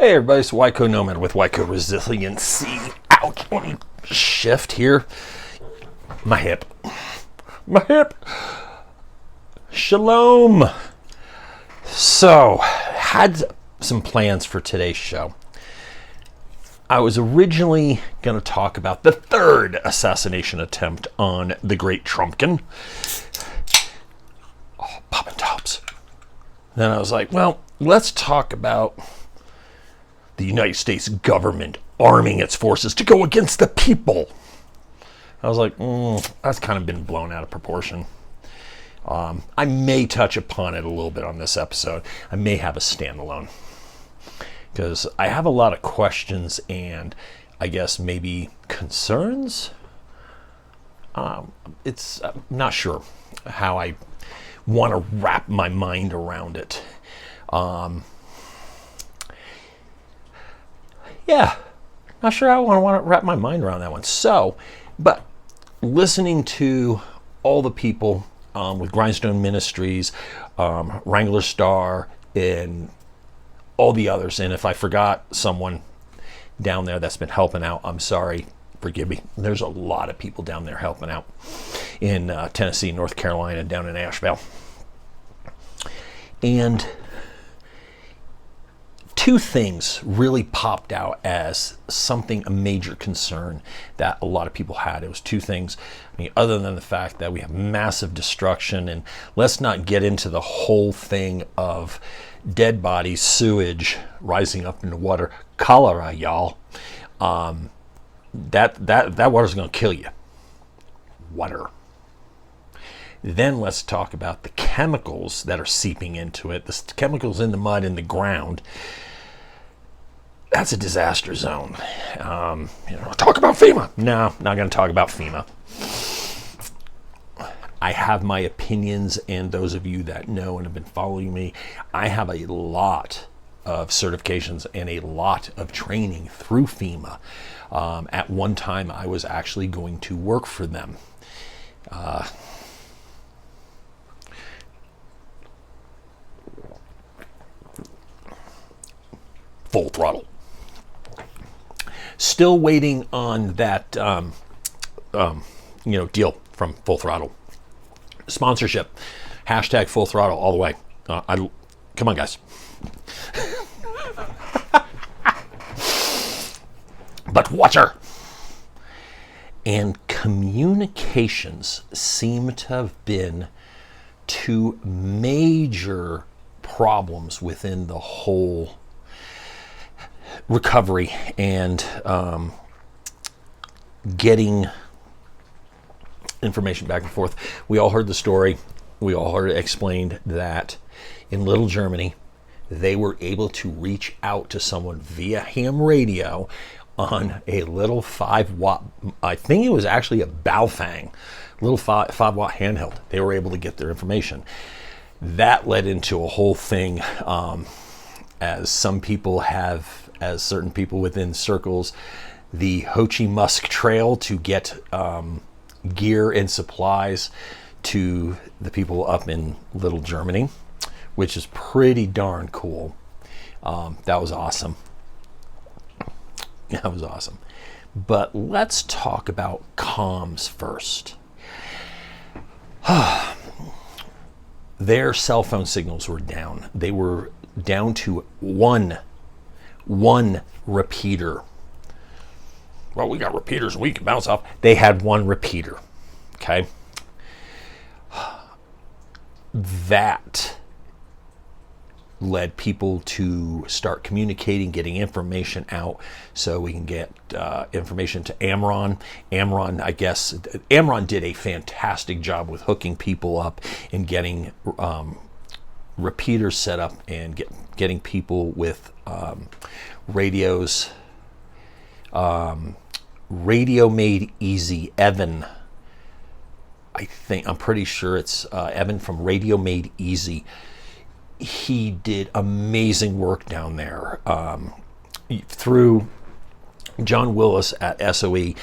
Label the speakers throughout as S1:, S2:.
S1: Hey everybody, it's Wyco Nomad with Wyco Resiliency. Ouch, let me shift here. My hip. Shalom. So, had some plans for today's show. I was originally going to talk about the third assassination attempt on the great Trumpkin. Oh, popping tops. Then I was like, well, let's talk about the United States government arming its forces to go against the people. I was like, that's kind of been blown out of proportion. I may touch upon it a little bit on this episode. I may have a standalone because I have a lot of questions and I guess maybe concerns. I'm not sure how I want to wrap my mind around it. Yeah, not sure how I want to wrap my mind around that one. So, but listening to all the people with Grindstone Ministries, Wrangler Star, and all the others, and if I forgot someone down there that's been helping out, I'm sorry, forgive me. There's a lot of people down there helping out in Tennessee, North Carolina, down in Asheville. And two things really popped out as a major concern that a lot of people had. It was two things. I mean, other than the fact that we have massive destruction, and let's not get into the whole thing of dead bodies, sewage rising up in the water, cholera, y'all. That water's going to kill you. Water. Then let's talk about the chemicals that are seeping into it. The chemicals in the mud, in the ground. That's a disaster zone. Talk about FEMA. No, not going to talk about FEMA. I have my opinions, and those of you that know and have been following me, I have a lot of certifications and a lot of training through FEMA. At one time, I was actually going to work for them. Full throttle. Still waiting on that, deal from Full Throttle. Sponsorship. Hashtag Full Throttle all the way. Come on, guys. But watch her. And communications seem to have been two major problems within the whole recovery and getting information back and forth. We all heard the story. We all heard it explained that in Little Germany, they were able to reach out to someone via ham radio on a little 5-watt, I think it was actually a Baofeng, little 5-watt handheld. They were able to get their information. That led into a whole thing, as certain people within circles, the Ho Chi Minh Trail to get gear and supplies to the people up in Little Germany, which is pretty darn cool. That was awesome. That was awesome. But let's talk about comms first. Their cell phone signals were down. They were down to one repeater. Well, we got repeaters we can bounce off. They had one repeater. Okay. That led people to start communicating, getting information out so we can get information to Amron. Amron did a fantastic job with hooking people up and getting repeaters set up and getting people with radios. Radio Made Easy, Evan. I'm pretty sure it's Evan from Radio Made Easy. He did amazing work down there through John Willis at SOE.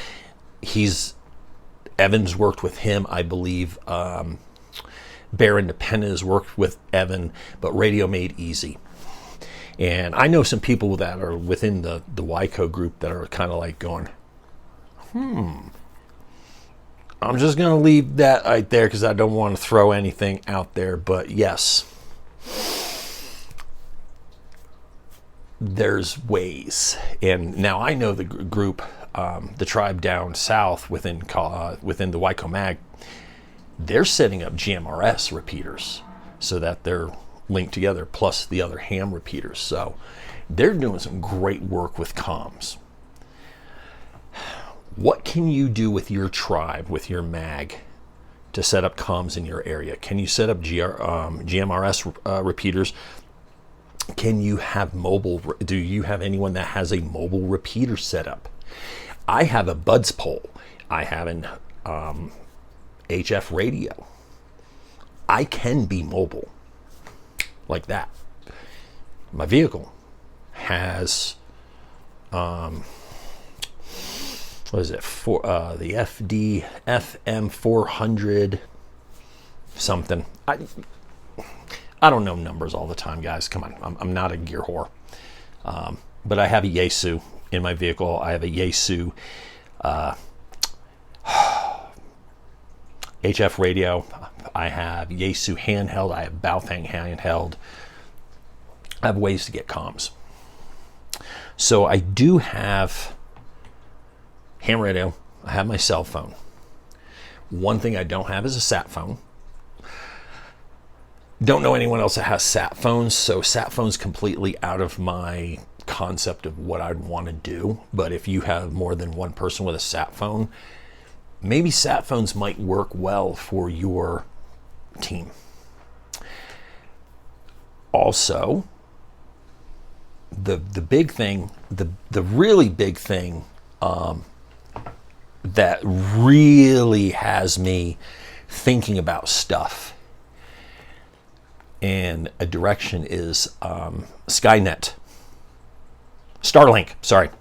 S1: Evan's worked with him, I believe. Bear Independent has worked with Evan, but Radio Made Easy. And I know some people that are within the YCO group that are kind of like going, I'm just going to leave that right there because I don't want to throw anything out there. But yes, there's ways. And now I know the group, the tribe down south within the YCO Mag, they're setting up GMRS repeaters so that they're linked together, plus the other ham repeaters. So they're doing some great work with comms. What can you do with your tribe, with your mag, to set up comms in your area? Can you set up GMRS repeaters? Can you have mobile? Do you have anyone that has a mobile repeater set up? I have a Buds pole. I have an HF radio. I can be mobile like that. My vehicle has what is it, for the FD FM 400 something. I don't know numbers all the time, guys. Come on, I'm not a gear whore. But I have a Yaesu in my vehicle. I have a Yaesu HF radio. I have Yaesu handheld. I have Baofeng handheld. I have ways to get comms. So I do have ham radio. I have my cell phone. One thing I don't have is a sat phone. Don't know anyone else that has sat phones, so sat phone's completely out of my concept of what I'd want to do. But if you have more than one person with a sat phone, maybe sat phones might work well for your team. Also, the big thing, the really big thing that really has me thinking about stuff and a direction is Skynet. Starlink, sorry.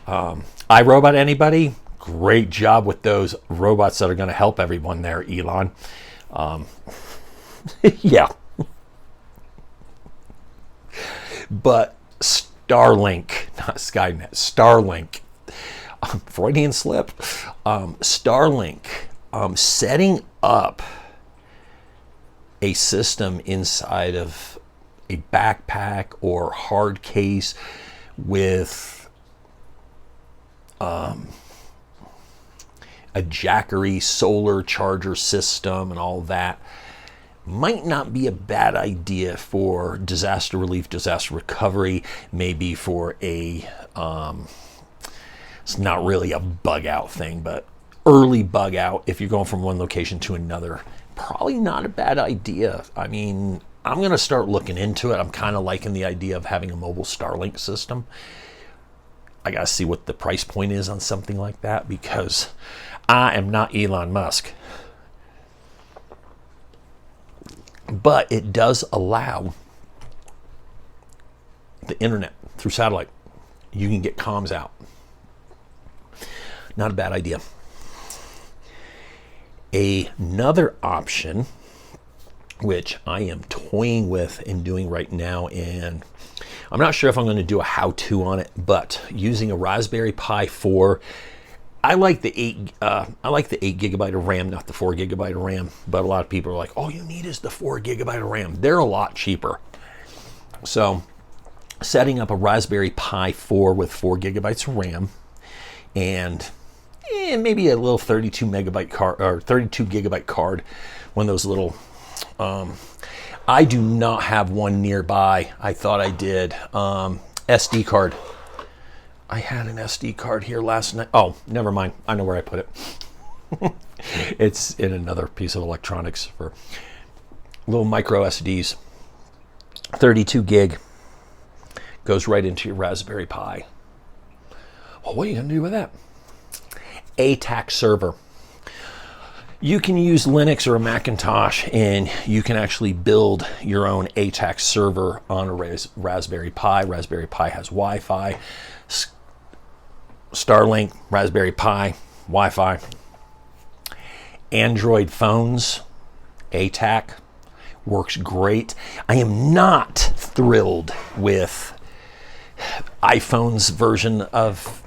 S1: iRobot, anybody? Great job with those robots that are going to help everyone there, Elon. Yeah. But Starlink, not Skynet, Starlink. Freudian slip. Starlink. Setting up a system inside of a backpack or hard case with a Jackery solar charger system and all that might not be a bad idea for disaster relief, disaster recovery, maybe for a, it's not really a bug out thing, but early bug out if you're going from one location to another. Probably not a bad idea. I mean, I'm going to start looking into it. I'm kind of liking the idea of having a mobile Starlink system. I got to see what the price point is on something like that because I am not Elon Musk. But it does allow the internet through satellite. You can get comms out. Not a bad idea. Another option, which I am toying with and doing right now, and I'm not sure if I'm going to do a how-to on it, but using a Raspberry Pi 4. I like the 8 gigabyte of RAM, not the 4 gigabyte of RAM. But a lot of people are like, all you need is the 4 gigabyte of RAM. They're a lot cheaper. So setting up a Raspberry Pi 4 with 4 gigabytes of RAM and maybe a little 32 megabyte card or 32 gigabyte card, one of those little, I do not have one nearby. I thought I did. SD card. I had an SD card here last night. Oh, never mind. I know where I put it. It's in another piece of electronics for little micro SDs. 32 gig. Goes right into your Raspberry Pi. Well, what are you going to do with that? ATAC server. You can use Linux or a Macintosh, and you can actually build your own ATAC server on a Raspberry Pi. Raspberry Pi has Wi-Fi. Starlink, Raspberry Pi, Wi-Fi. Android phones, ATAC. works great. I am not thrilled with iPhone's version of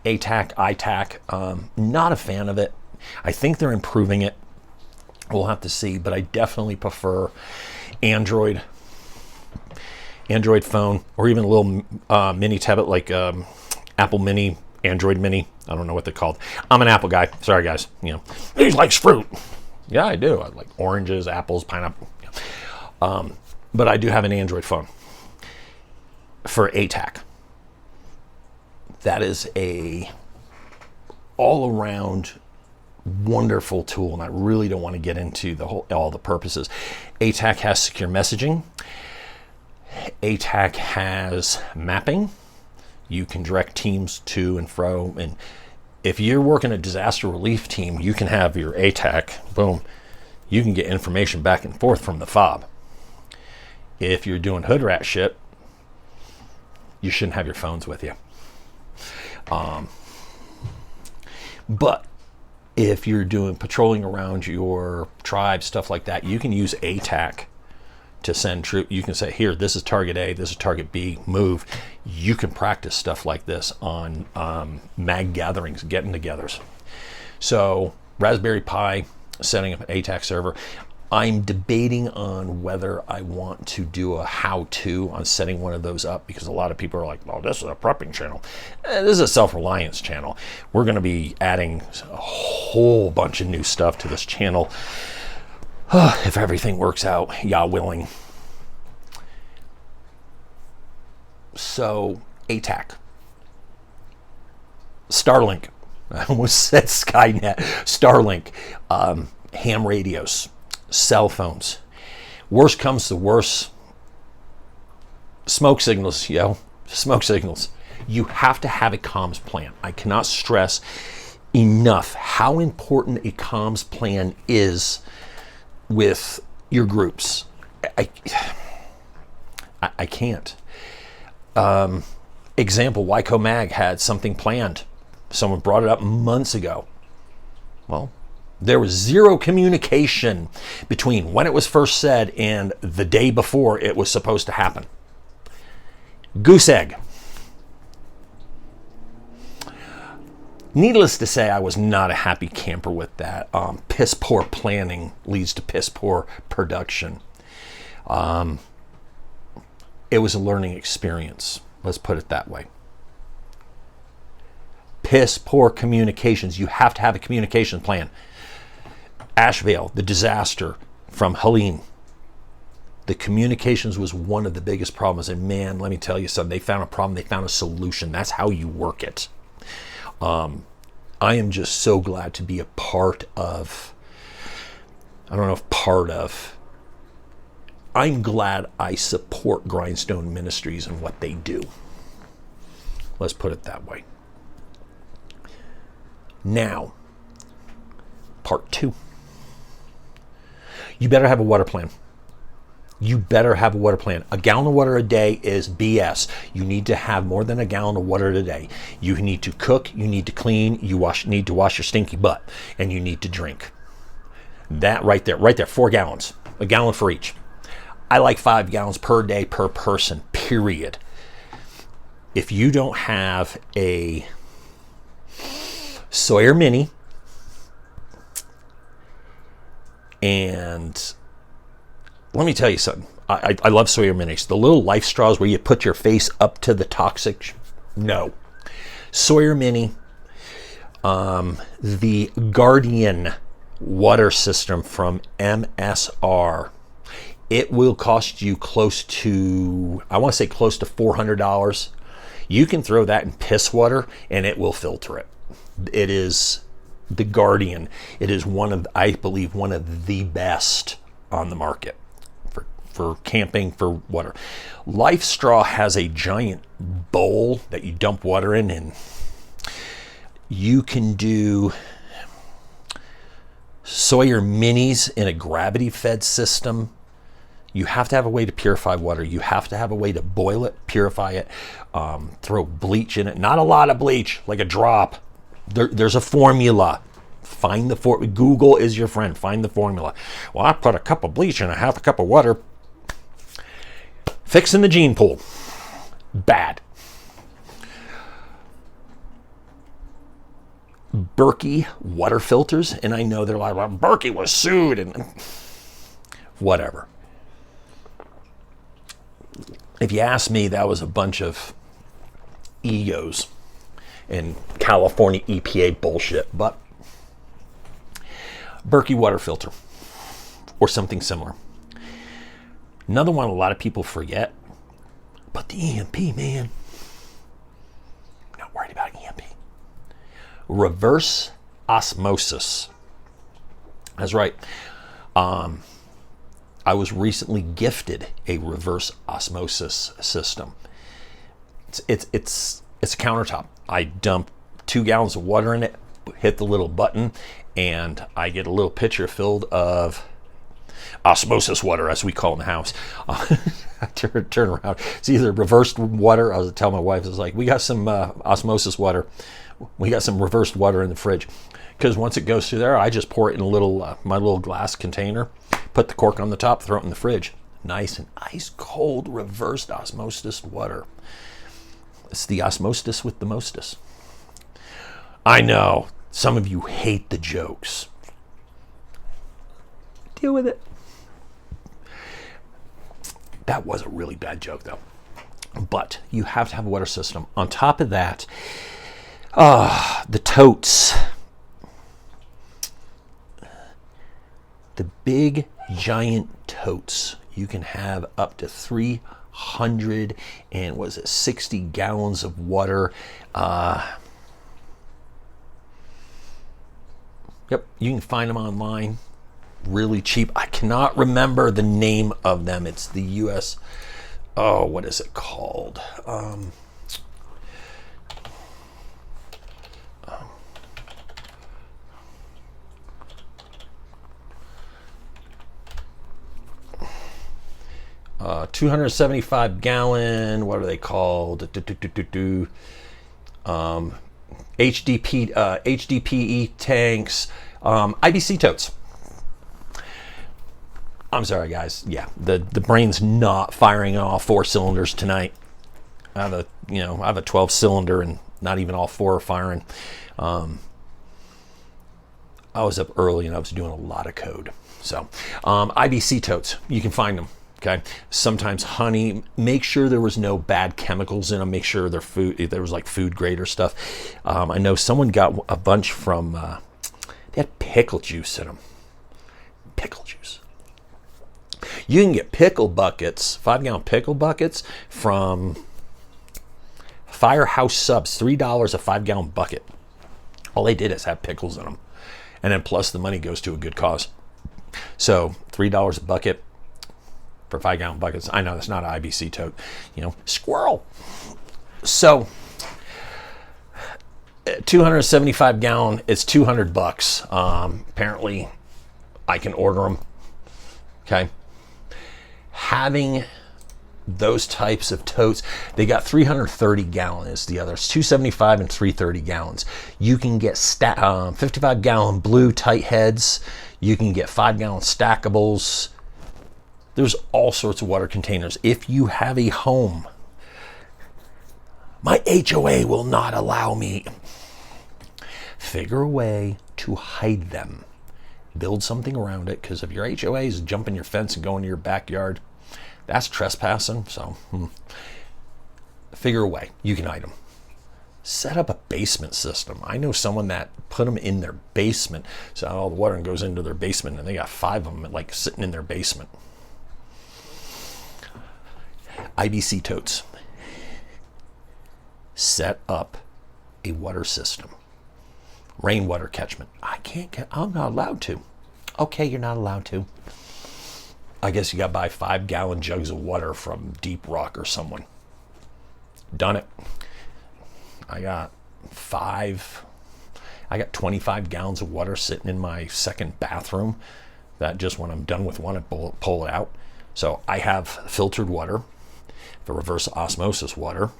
S1: ATAC, iTAC. Not a fan of it. I think they're improving it. We'll have to see, but I definitely prefer Android phone, or even a little mini tablet like Apple Mini, Android Mini. I don't know what they're called. I'm an Apple guy. Sorry, guys. He likes fruit. Yeah, I do. I like oranges, apples, pineapple. But I do have an Android phone for ATAC. That is a all-around wonderful tool, and I really don't want to get into all the purposes. ATAC has secure messaging. ATAC has mapping. You can direct teams to and fro, and if you're working a disaster relief team, you can have your ATAC, boom, you can get information back and forth from the fob. If you're doing hood rat shit, you shouldn't have your phones with you. But if you're doing patrolling around your tribe, stuff like that, you can use ATAC to send troops. You can say, here, this is target A, this is target B, move. You can practice stuff like this on mag gatherings, getting togethers. So Raspberry Pi, setting up an ATAC server. I'm debating on whether I want to do a how-to on setting one of those up, because a lot of people are like, well, this is a prepping channel. This is a self-reliance channel. We're going to be adding a whole bunch of new stuff to this channel. If everything works out, Yah willing. So, ATAC. Starlink. I almost said Skynet. Starlink. Ham radios. Cell phones. Worst comes to worst. Smoke signals, Smoke signals. You have to have a comms plan. I cannot stress enough how important a comms plan is with your groups. I can't. Example, Wyco Mag had something planned. Someone brought it up months ago. Well, there was zero communication between when it was first said and the day before it was supposed to happen. Goose egg. Needless to say, I was not a happy camper with that. Piss poor planning leads to piss poor production. It was a learning experience. Let's put it that way. Piss poor communications. You have to have a communication plan. Asheville, the disaster from Helene. The communications was one of the biggest problems. And man, let me tell you something. They found a problem. They found a solution. That's how you work it. I am just so glad to be a part of, I don't know if part of, I'm glad I support Grindstone Ministries and what they do. Let's put it that way. Now, part 2. You better have a water plan. You better have a water plan. A gallon of water a day is BS. You need to have more than a gallon of water a day. You need to cook, you need to clean, need to wash your stinky butt, and you need to drink. That right there, 4 gallons. A gallon for each. I like 5 gallons per day per person, period. If you don't have a Sawyer Mini, and let me tell you something. I love Sawyer Minis. The little life straws where you put your face up to the toxic. No. Sawyer Mini, the Guardian water system from MSR. It will cost you close to $400. You can throw that in piss water and it will filter it. It is the Guardian. It is I believe, one of the best on the market for camping, for water. Life Straw has a giant bowl that you dump water in, and you can do Sawyer Minis in a gravity-fed system. You have to have a way to purify water. You have to have a way to boil it, purify it, throw bleach in it. Not a lot of bleach, like a drop. There's a formula. Find the Google is your friend. Find the formula. Well, I put a cup of bleach in a half a cup of water. Fixing the gene pool. Bad. Berkey water filters, and I know they're like, well, Berkey was sued and whatever. If you ask me, that was a bunch of egos and California EPA bullshit. But Berkey water filter or something similar. Another one a lot of people forget, but the EMP, man. I'm not worried about EMP. Reverse osmosis. That's right. I was recently gifted a reverse osmosis system. It's a countertop. I dump 2 gallons of water in it, hit the little button, and I get a little pitcher filled of osmosis water, as we call it in the house. I turn around. It's either reversed water. I was telling my wife, I was like, we got some osmosis water. We got some reversed water in the fridge. Because once it goes through there, I just pour it in a little my little glass container, put the cork on the top, throw it in the fridge. Nice and ice cold reversed osmosis water. It's the osmosis with the mostest. I know some of you hate the jokes. Deal with it. That was a really bad joke, though. But you have to have a water system. On top of that, the totes. The big, giant totes. You can have up to 300 and 60 gallons of water. Yep, you can find them online. Really cheap. I cannot remember the name of them. It's the US. Oh, what is it called? 275 gallon. What are they called? HDPE tanks. IBC totes. I'm sorry, guys. Yeah, the brain's not firing on all 4 cylinders tonight. I have a 12-cylinder and not even all 4 are firing. I was up early and I was doing a lot of code. So, IBC totes, you can find them. Okay. Sometimes honey. Make sure there was no bad chemicals in them. Make sure there was like food grade or stuff. I know someone got a bunch from. They had pickle juice in them. Pickle juice. You can get pickle buckets, 5-gallon pickle buckets from Firehouse Subs, $3 a 5-gallon bucket. All they did is have pickles in them. And then plus the money goes to a good cause. So $3 a bucket for 5-gallon buckets. I know that's not an IBC tote. Squirrel. So 275 gallon, it's $200. Apparently I can order them. Okay. Having those types of totes, they got 330 gallons. The others 275 and 330 gallons. You can get 55 gallon blue tight heads. You can get 5-gallon stackables. There's all sorts of water containers. If you have a home, my HOA will not allow me. Figure a way to hide them. Build something around it, because if your HOA is jumping your fence and going to your backyard, that's trespassing. So figure a way. You can hide them. Set up a basement system. I know someone that put them in their basement, so all the water goes into their basement, and they got 5 of them like sitting in their basement. IBC totes. Set up a water system. Rainwater catchment. I'm not allowed to. Okay, you're not allowed to. I guess you got to buy 5-gallon jugs of water from Deep Rock or someone. Done it. I got 25 gallons of water sitting in my second bathroom. That just when I'm done with one, I pull it out. So I have filtered water, the reverse osmosis water.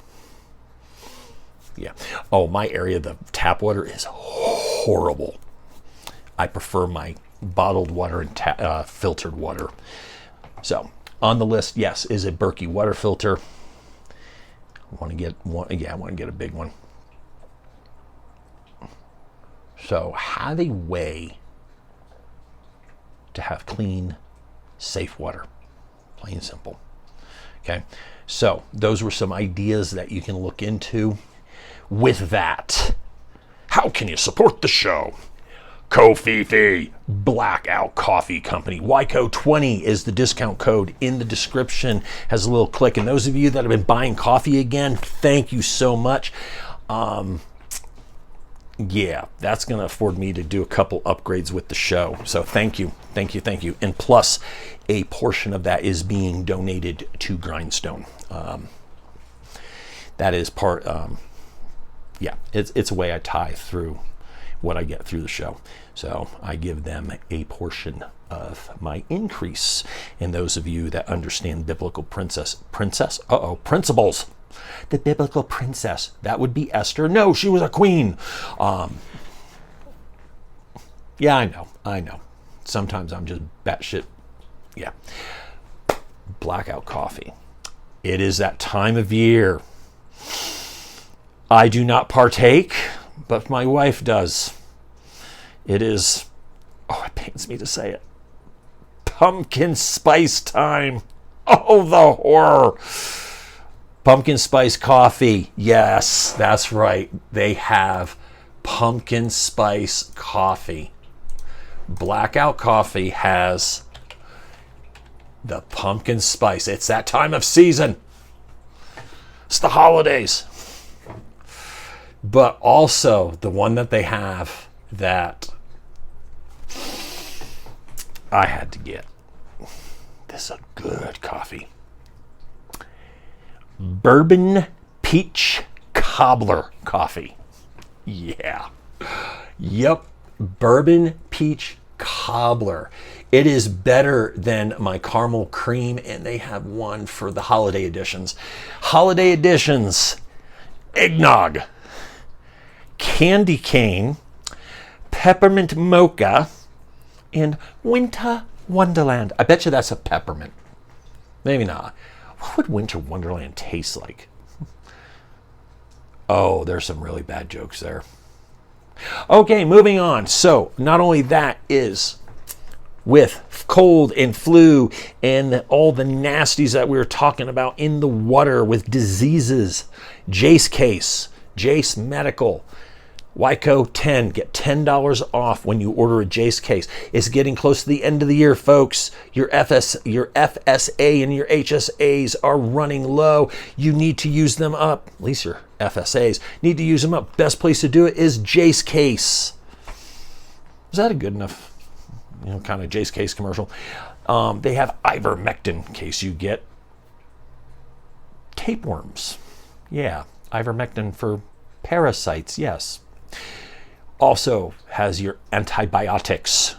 S1: Yeah. Oh, my area, the tap water is horrible. I prefer my bottled water and filtered water. So on the list, yes, is a Berkey water filter. I want to get one. Yeah, I want to get a big one. So have a way to have clean, safe water. Plain and simple. Okay, so those were some ideas that you can look into. With that, how can you support the show? Ko-fi-fi, Blackout Coffee Company. YCO20 is the discount code in the description. Has a little click. And those of you that have been buying coffee again, thank you so much. Yeah, that's going to afford me to do a couple upgrades with the show. So thank you, thank you, thank you. And plus, a portion of that is being donated to Grindstone. That is part, yeah, it's a way I tie through what I get through the show. So I give them a portion of my increase. And those of you that understand biblical principles, the biblical princess, that would be Esther. No, she was a queen. Yeah, I know. Sometimes I'm just batshit. Yeah. Blackout coffee. It is that time of year. I do not partake, but my wife does. It is, oh, it pains me to say it, pumpkin spice time. Oh, the horror. Pumpkin spice coffee. Yes, that's right. They have pumpkin spice coffee. Blackout Coffee has the pumpkin spice. It's that time of season. It's the holidays. But also the one that they have that I had to get. This is a good coffee. Bourbon Peach Cobbler coffee. Yeah. Yep. Bourbon Peach Cobbler. It is better than my caramel cream, and they have one for the holiday editions. Holiday editions. Eggnog. Candy cane. Peppermint mocha. And Winter Wonderland. I bet you that's a peppermint. Maybe not. What would Winter Wonderland taste like? Oh, there's some really bad jokes there. Okay, moving on. So, not only that is with cold and flu and all the nasties that we were talking about in the water with diseases, Jace Case, Jace Medical, YCO 10, get $10 off when you order a Jace case. It's getting close to the end of the year, folks. Your FSA and your HSAs are running low. You need to use them up. At least your FSAs need to use them up. Best place to do it is Jace Case. Is that a good enough, kind of Jace Case commercial? They have ivermectin in case you get tapeworms. Yeah, ivermectin for parasites, yes. Also has your antibiotics.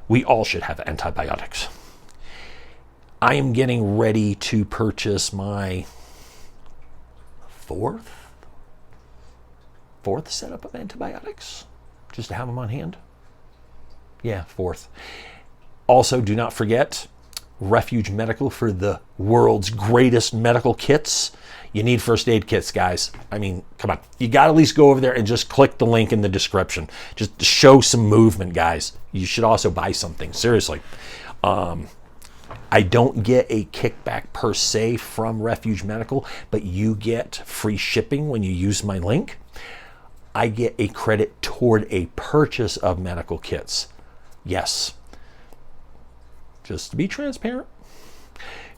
S1: We all should have antibiotics. I am getting ready to purchase my fourth setup of antibiotics, just to have them on hand. Yeah, fourth. Also, do not forget Refuge Medical for the world's greatest medical kits. You need first aid kits, guys. I mean, come on. You got to at least go over there and just click the link in the description. Just to show some movement, guys. You should also buy something. Seriously. I don't get a kickback per se from Refuge Medical, but you get free shipping when you use my link. I get a credit toward a purchase of medical kits. Yes. Just to be transparent.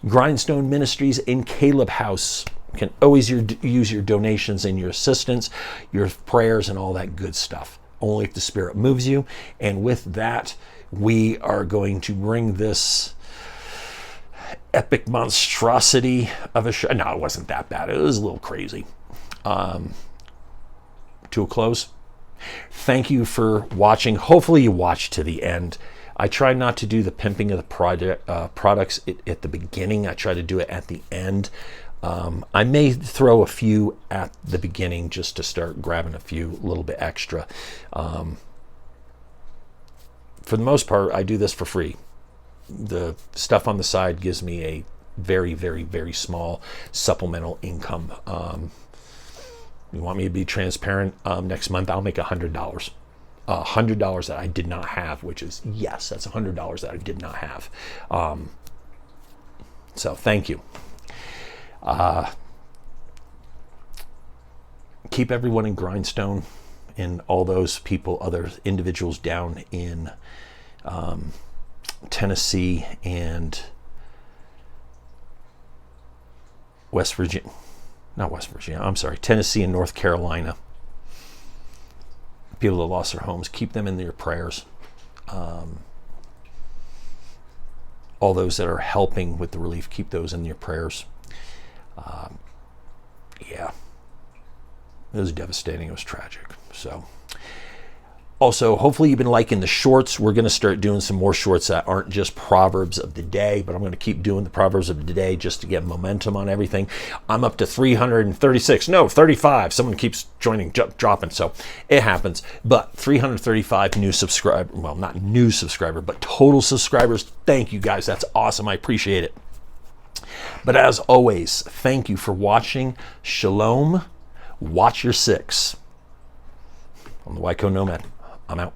S1: Grindstone Ministries in Caleb House. You can always use your donations and your assistance, your prayers, and all that good stuff. Only if the Spirit moves you. And with that, we are going to bring this epic monstrosity of a show. No, it wasn't that bad. It was a little crazy. To a close. Thank you for watching. Hopefully you watched to the end. I try not to do the pimping of the products at the beginning. I try to do it at the end. I may throw a few at the beginning just to start grabbing a few a little bit extra. for the most part, I do this for free. The stuff on the side gives me a very, very, very small supplemental income. You want me to be transparent? Next month, I'll make $100. $100 that I did not have, which is, yes, that's $100 that I did not have. So thank you. Keep everyone in Grindstone and all those people, other individuals down in Tennessee and Tennessee and North Carolina. People that lost their homes, keep them in your prayers. All those that are helping with the relief, keep those in your prayers. Yeah, it was devastating. It was tragic. So, also, hopefully you've been liking the shorts. We're going to start doing some more shorts that aren't just Proverbs of the day, but I'm going to keep doing the Proverbs of the day just to get momentum on everything. I'm up to 35. Someone keeps dropping, so it happens. But 335 new subscribers, well, not new subscriber, but total subscribers. Thank you guys. That's awesome. I appreciate it. But as always, thank you for watching. Shalom. Watch your six. I'm the Wyco Nomad. I'm out.